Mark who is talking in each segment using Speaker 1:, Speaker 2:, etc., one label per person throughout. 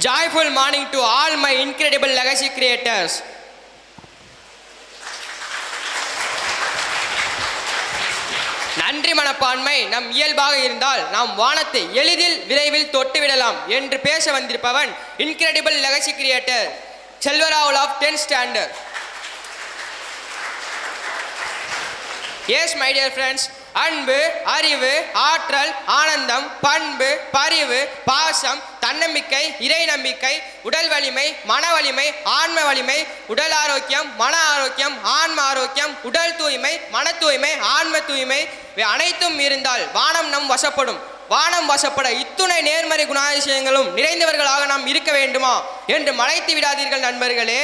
Speaker 1: Joyful morning to all my incredible legacy creators. நன்றி மனப்பான்மை நம் இயல்பாக இருந்தால் நாம் வானத்தை எளிதில் விரைவில் தொட்டுவிடலாம் என்று பேச வந்திருப்பவன் incredible legacy creator Selvaraval of 10th standard. Yes my dear friends, அன்பு, அறிவு, ஆற்றல், ஆனந்தம், பண்பு, பரிவு, பாசம், தன்னம்பிக்கை, இறை நம்பிக்கை, உடல் வலிமை, மன வலிமை, ஆன்ம வலிமை, உடல் ஆரோக்கியம், மன ஆரோக்கியம், ஆன்ம ஆரோக்கியம், உடல் தூய்மை, மன தூய்மை, ஆன்ம தூய்மை அனைத்தும் இருந்தால் வானம் நம் வசப்படும். வானம் வசப்பட இத்துணை நேர்மறை குணாதிசயங்களும் நிறைந்தவர்களாக நாம் இருக்க வேண்டுமா என்று மலைத்து விடாதீர்கள் நண்பர்களே.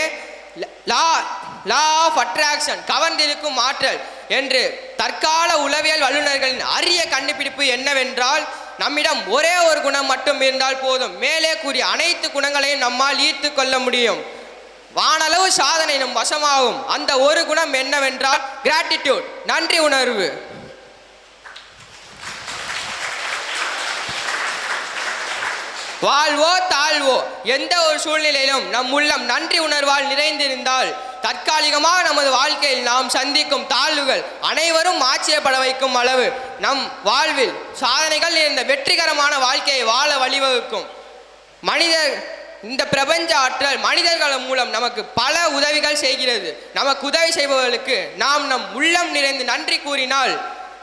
Speaker 1: லா ஆஃப் அட்ராக்ஷன், கவர்ந்திருக்கும் ஆற்றல் என்று தற்கால உளவியல் வல்லுநர்களின் அரிய கண்டுபிடிப்பு என்னவென்றால், நம்மிடம் ஒரே ஒரு குணம் மட்டும் இருந்தால் போதும், மேலே கூறிய அனைத்து குணங்களையும் நம்மால் ஈர்த்து கொள்ள முடியும். வானளவு சாதனை நம் வசமாகும். அந்த ஒரு குணம் என்னவென்றால் கிராட்டிடியூட், நன்றி உணர்வு. வாழ்வோ தாழ்வோ எந்த ஒரு சூழ்நிலையிலும் நம் உள்ளம் நன்றி உணர்வால் நிறைந்திருந்தால் தற்காலிகமாக நமது வாழ்க்கையில் நாம் சந்திக்கும் தாழ்வுகள் அனைவரும் ஆச்சரியப்பட வைக்கும் அளவு நம் வாழ்வில் சாதனைகள் நிறைந்த வெற்றிகரமான வாழ்க்கையை வாழ வழிவகுக்கும். இந்த பிரபஞ்ச ஆற்றல் மனிதர்கள் மூலம் நமக்கு பல உதவிகள் செய்கிறது. நமக்கு உதவி செய்பவர்களுக்கு நாம் நம் உள்ளம் நிறைந்து நன்றி கூறினால்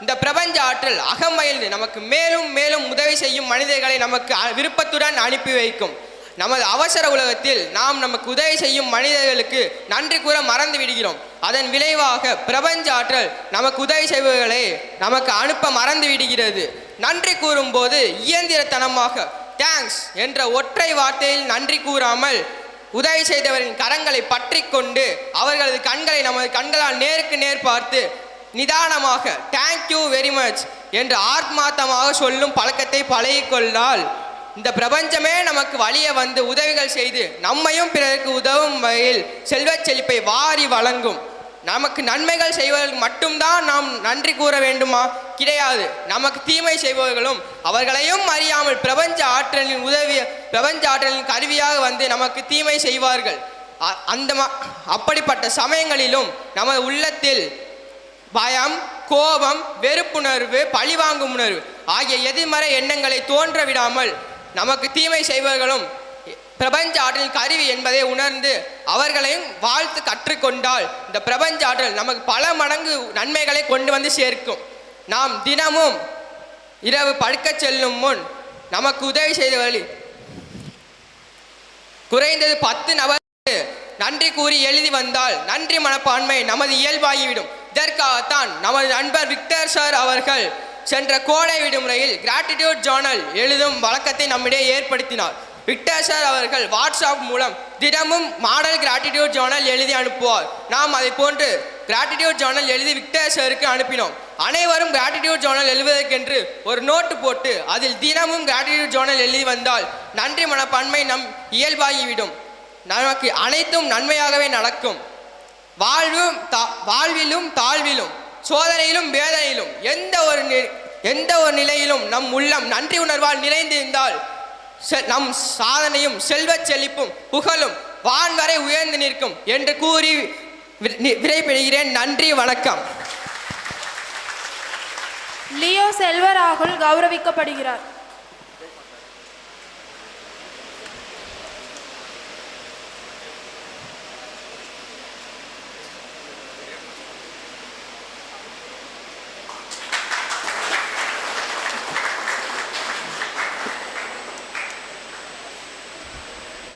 Speaker 1: இந்த பிரபஞ்ச ஆற்றல் அகமகிழ்ந்து நமக்கு மேலும் மேலும் உதவி செய்யும் மனிதர்களை நமக்கு விருப்பத்துடன் அனுப்பி வைக்கும். நமது அவசர உலகத்தில் நாம் நமக்கு உதவி செய்யும் மனிதர்களுக்கு நன்றி கூற மறந்து விடுகிறோம். அதன் விளைவாக பிரபஞ்ச ஆற்றல் நமக்கு உதவி செய்பவர்களை நமக்கு அனுப்ப மறந்து விடுகிறது. நன்றி கூறும்போது இயந்திரத்தனமாக தேங்க்ஸ் என்ற ஒற்றை வார்த்தையில் நன்றி கூறாமல் உதவி செய்தவரின் கரங்களை பற்றி கொண்டு அவர்களது கண்களை நமது கண்களால் நேருக்கு நேர் பார்த்து நிதானமாக தேங்க்யூ வெரி மச் என்று ஆத்மார்த்தமாக சொல்லும் பழக்கத்தை பழகிக்கொண்டால் இந்த பிரபஞ்சமே நமக்கு வழியே வந்து உதவிகள் செய்து நம்மையும் பிறருக்கு உதவும் வகையில் செல்வச் செழிப்பை வாரி வழங்கும். நமக்கு நன்மைகள் செய்வதற்கு மட்டும்தான் நாம் நன்றி கூற வேண்டுமா? கிடையாது. நமக்கு தீமை செய்பவர்களும் அவர்களையும் அறியாமல் பிரபஞ்ச ஆற்றலின் கருவியாக வந்து நமக்கு தீமை செய்வார்கள். அப்படிப்பட்ட சமயங்களிலும் நமது உள்ளத்தில் பயம், கோபம், வெறுப்புணர்வு, பழிவாங்கும் உணர்வு ஆகிய எதிர்மறை எண்ணங்களை தோன்ற விடாமல் நமக்கு தீமை செய்பவர்களும் பிரபஞ்ச ஆற்றலின் கருவி என்பதை உணர்ந்து அவர்களையும் வாழ்த்து கற்றுக்கொண்டால் இந்த பிரபஞ்ச ஆற்றல் நமக்கு பல மடங்கு நன்மைகளை கொண்டு வந்து சேர்க்கும். நாம் தினமும் இரவு படுக்க செல்லும் முன் நமக்கு உதவி செய்தவர்கள் குறைந்தது 10 நபருக்கு நன்றி கூறி எழுதி வந்தால் நன்றி மனப்பான்மை நமது இயல்பாகிவிடும். இதற்காகத்தான் நமது நண்பர் விக்டர் சார் அவர்கள் சென்ற கோடை விடுமுறையில் கிராட்டிடியூட் ஜேர்னல் எழுதும் வழக்கத்தை நம்மிடையே ஏற்படுத்தினார். விக்டர் சார் அவர்கள் வாட்ஸ்அப் மூலம் தினமும் மாடல் கிராட்டிடியூட் ஜேர்னல் எழுதி அனுப்புவார். நாம் அதை போன்று கிராட்டிடியூட் ஜேர்னல் எழுதி விக்டர் சாருக்கு அனுப்பினோம். அனைவரும் கிராட்டிடியூட் ஜேர்னல் எழுதுவதற்கென்று ஒரு நோட்டு போட்டு அதில் தினமும் கிராட்டிடியூட் ஜேர்னல் எழுதி வந்தால் நன்றி மனப்பான்மை நம் இயல்பாகிவிடும். நமக்கு அனைத்தும் நன்மையாகவே நடக்கும். வாழ்விலும் தாழ்விலும் சோதனையிலும் வேதனையிலும் எந்த ஒரு நிலையிலும் நம் உள்ளம் நன்றி உணர்வால் நிறைந்திருந்தால் நம் சாதனையும் செல்வச் செழிப்பும் புகழும் வான் வரை உயர்ந்து நிற்கும் என்று கூறி விடைபெறுகிறேன். நன்றி, வணக்கம்.
Speaker 2: லியோ செல்வராகுல் கௌரவிக்கப்படுகிறார்.